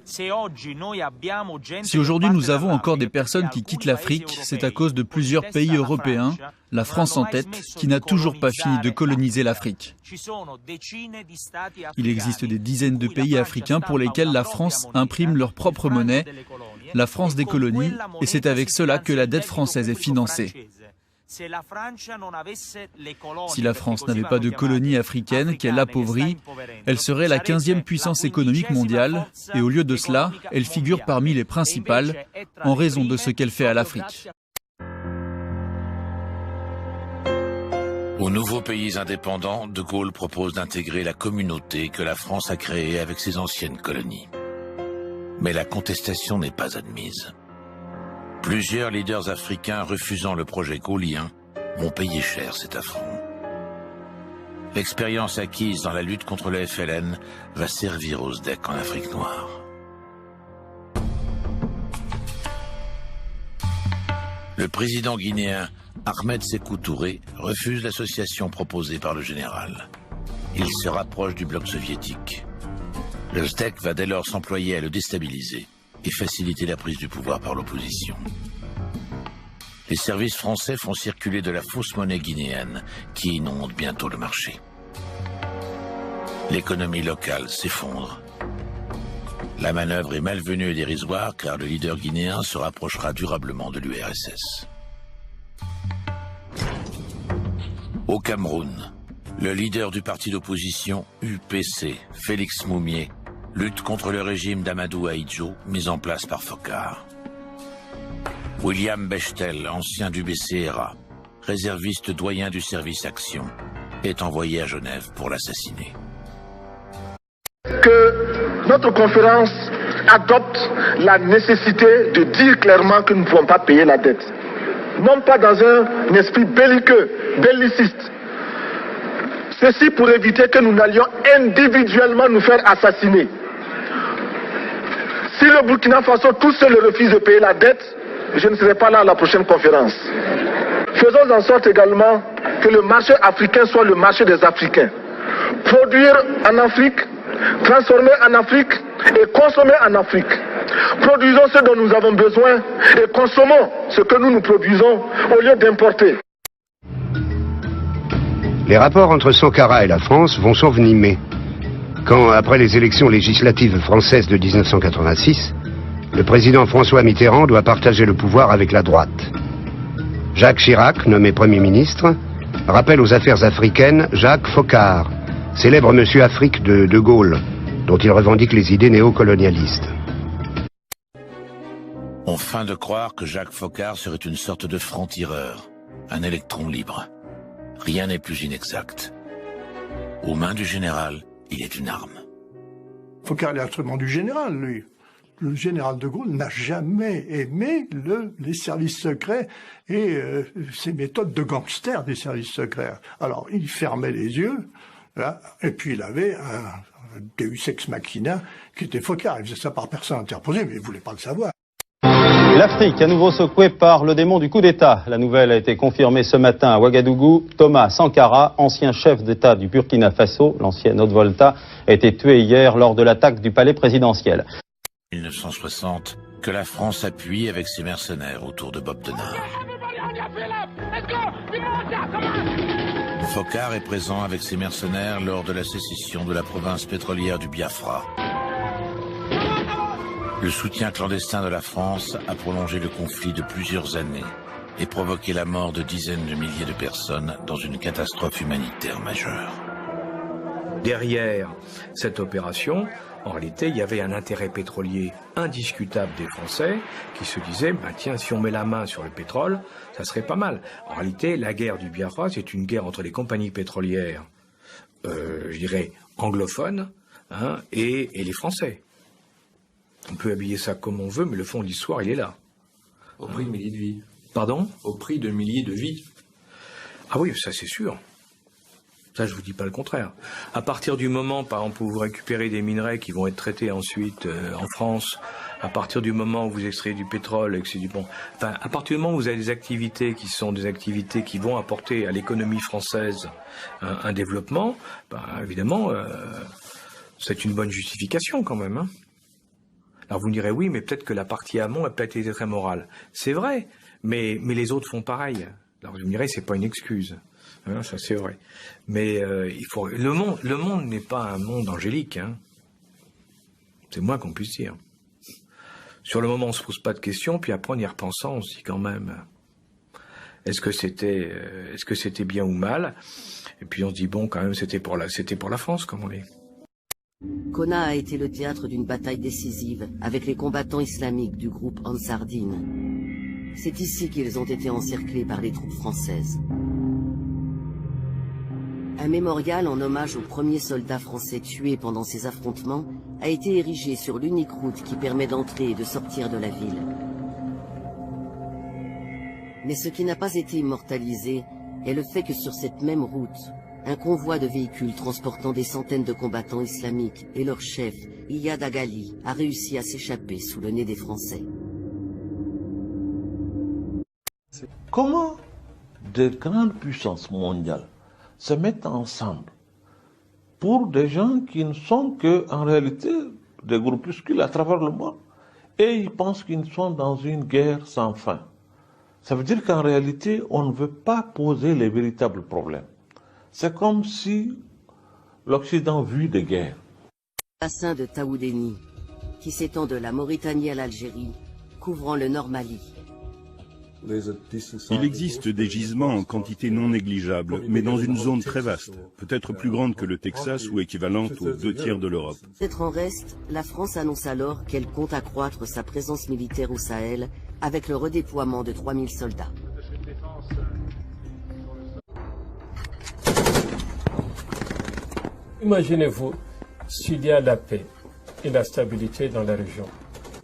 Si aujourd'hui nous avons encore des personnes qui quittent l'Afrique, c'est à cause de plusieurs pays européens, la France en tête, qui n'a toujours pas fini de coloniser l'Afrique. Il existe des dizaines de pays africains pour lesquels la France imprime leur propre monnaie, la France des colonies, et c'est avec cela que la dette française est financée. Si la France n'avait pas de colonies africaines qu'elle appauvrit, elle serait la 15e puissance économique mondiale et au lieu de cela, elle figure parmi les principales en raison de ce qu'elle fait à l'Afrique. Aux nouveaux pays indépendants, De Gaulle propose d'intégrer la communauté que la France a créée avec ses anciennes colonies. Mais la contestation n'est pas admise. Plusieurs leaders africains refusant le projet gaullien vont payer cher cet affront. L'expérience acquise dans la lutte contre le FLN va servir aux SDEC en Afrique noire. Le président guinéen Ahmed Sékou Touré refuse l'association proposée par le général. Il se rapproche du bloc soviétique. Le SDEC va dès lors s'employer à le déstabiliser et faciliter la prise du pouvoir par l'opposition. Les services français font circuler de la fausse monnaie guinéenne qui inonde bientôt le marché. L'économie locale s'effondre. La manœuvre est malvenue et dérisoire car le leader guinéen se rapprochera durablement de l'URSS. Au Cameroun, le leader du parti d'opposition UPC, Félix Moumié, lutte contre le régime d'Amadou Ahidjo mis en place par Foccart. William Bechtel, ancien du BCRA, réserviste doyen du service Action, est envoyé à Genève pour l'assassiner. Que notre conférence adopte la nécessité de dire clairement que nous ne pouvons pas payer la dette. Non pas dans un esprit belliqueux, belliciste. Ceci pour éviter que nous n'allions individuellement nous faire assassiner. Si le Burkina Faso tout seul refuse de payer la dette, je ne serai pas là à la prochaine conférence. Faisons en sorte également que le marché africain soit le marché des Africains. Produire en Afrique, transformer en Afrique et consommer en Afrique. Produisons ce dont nous avons besoin et consommons ce que nous produisons au lieu d'importer. Les rapports entre Sankara et la France vont s'envenimer. Quand, après les élections législatives françaises de 1986, le président François Mitterrand doit partager le pouvoir avec la droite. Jacques Chirac, nommé Premier ministre, rappelle aux affaires africaines Jacques Foccart, célèbre monsieur Afrique de De Gaulle, dont il revendique les idées néocolonialistes. On feint de croire que Jacques Foccart serait une sorte de franc-tireur, un électron libre. Rien n'est plus inexact. Aux mains du général, il est une arme. Foccart est l'instrument du général, lui. Le général de Gaulle n'a jamais aimé les services secrets et ces méthodes de gangster des services secrets. Alors, il fermait les yeux, là, et puis il avait un Deus ex machina qui était Foccart. Il faisait ça par personne interposée, mais il ne voulait pas le savoir. L'Afrique, à nouveau secouée par le démon du coup d'État. La nouvelle a été confirmée ce matin à Ouagadougou. Thomas Sankara, ancien chef d'État du Burkina Faso, l'ancienne Haute-Volta, a été tué hier lors de l'attaque du palais présidentiel. 1960, que la France appuie avec ses mercenaires autour de Bob Denard. Foccart est présent avec ses mercenaires lors de la sécession de la province pétrolière du Biafra. Le soutien clandestin de la France a prolongé le conflit de plusieurs années et provoqué la mort de dizaines de milliers de personnes dans une catastrophe humanitaire majeure. Derrière cette opération, en réalité, il y avait un intérêt pétrolier indiscutable des Français qui se disaient, tiens, si on met la main sur le pétrole, ça serait pas mal. En réalité, la guerre du Biafra, c'est une guerre entre les compagnies pétrolières, je dirais, anglophones, et les Français. On peut habiller ça comme on veut, mais le fond de l'histoire, il est là. Au prix de milliers de vies. Pardon ? Au prix de milliers de vies. Ah oui, ça c'est sûr. Ça, je vous dis pas le contraire. À partir du moment, par exemple, où vous récupérez des minerais qui vont être traités ensuite en France, à partir du moment où vous extrayez du pétrole et que c'est du bon... Enfin, à partir du moment où vous avez des activités qui sont des activités qui vont apporter à l'économie française un développement, évidemment, c'est une bonne justification quand même, Alors vous me direz, oui, mais peut-être que la partie amont a peut-être été très morale. C'est vrai, mais les autres font pareil. Alors vous me direz, c'est pas une excuse. Hein, ça c'est vrai. Mais le monde n'est pas un monde angélique. Hein. C'est moins qu'on puisse dire. Sur le moment, on se pose pas de questions, puis après, en y repensant, on se dit quand même, est-ce que c'était bien ou mal? Et puis on se dit, bon, quand même, c'était pour la France, comme on dit. Konna a été le théâtre d'une bataille décisive avec les combattants islamiques du groupe Ansar-Din. C'est ici qu'ils ont été encerclés par les troupes françaises. Un mémorial en hommage aux premiers soldats français tués pendant ces affrontements a été érigé sur l'unique route qui permet d'entrer et de sortir de la ville. Mais ce qui n'a pas été immortalisé est le fait que sur cette même route, un convoi de véhicules transportant des centaines de combattants islamiques et leur chef, Iyad Agali, a réussi à s'échapper sous le nez des Français. Comment de grandes puissances mondiales se mettent ensemble pour des gens qui ne sont que, en réalité, des groupuscules à travers le monde, et ils pensent qu'ils sont dans une guerre sans fin. Ça veut dire qu'en réalité, on ne veut pas poser les véritables problèmes. C'est comme si l'Occident vit des guerres. Le bassin de Taoudéni, qui s'étend de la Mauritanie à l'Algérie, couvrant le Nord Mali. Il existe des gisements en quantité non négligeable, mais dans une zone très vaste, peut-être plus grande que le Texas ou équivalente aux 2/3 de l'Europe. D'être en reste, la France annonce alors qu'elle compte accroître sa présence militaire au Sahel avec le redéploiement de 3000 soldats. Imaginez-vous, s'il y a la paix et la stabilité dans la région,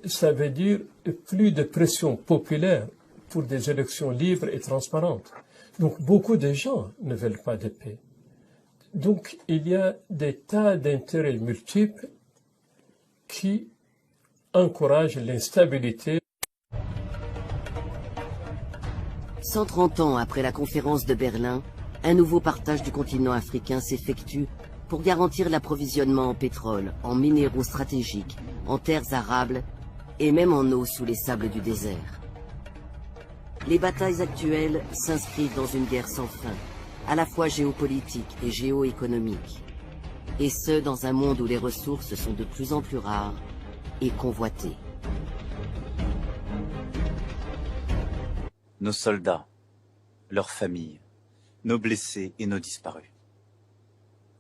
ça veut dire plus de pression populaire pour des élections libres et transparentes. Donc beaucoup de gens ne veulent pas de paix. Donc il y a des tas d'intérêts multiples qui encouragent l'instabilité. 130 ans après la conférence de Berlin, un nouveau partage du continent africain s'effectue pour garantir l'approvisionnement en pétrole, en minéraux stratégiques, en terres arables et même en eau sous les sables du désert. Les batailles actuelles s'inscrivent dans une guerre sans fin, à la fois géopolitique et géoéconomique. Et ce, dans un monde où les ressources sont de plus en plus rares et convoitées. Nos soldats, leurs familles, nos blessés et nos disparus.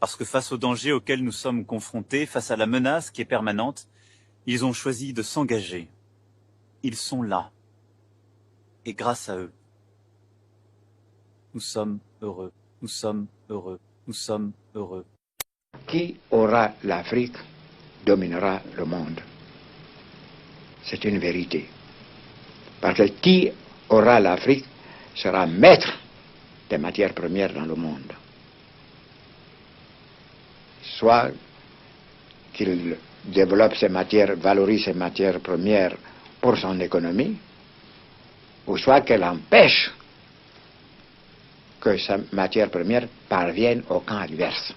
Parce que face aux dangers auxquels nous sommes confrontés, face à la menace qui est permanente, ils ont choisi de s'engager. Ils sont là. Et grâce à eux, nous sommes heureux, nous sommes heureux, nous sommes heureux. Qui aura l'Afrique dominera le monde. C'est une vérité. Parce que qui aura l'Afrique sera maître des matières premières dans le monde. Soit qu'il développe ces matières, valorise ces matières premières pour son économie, ou soit qu'elle empêche que sa matière première parvienne au camp adverse.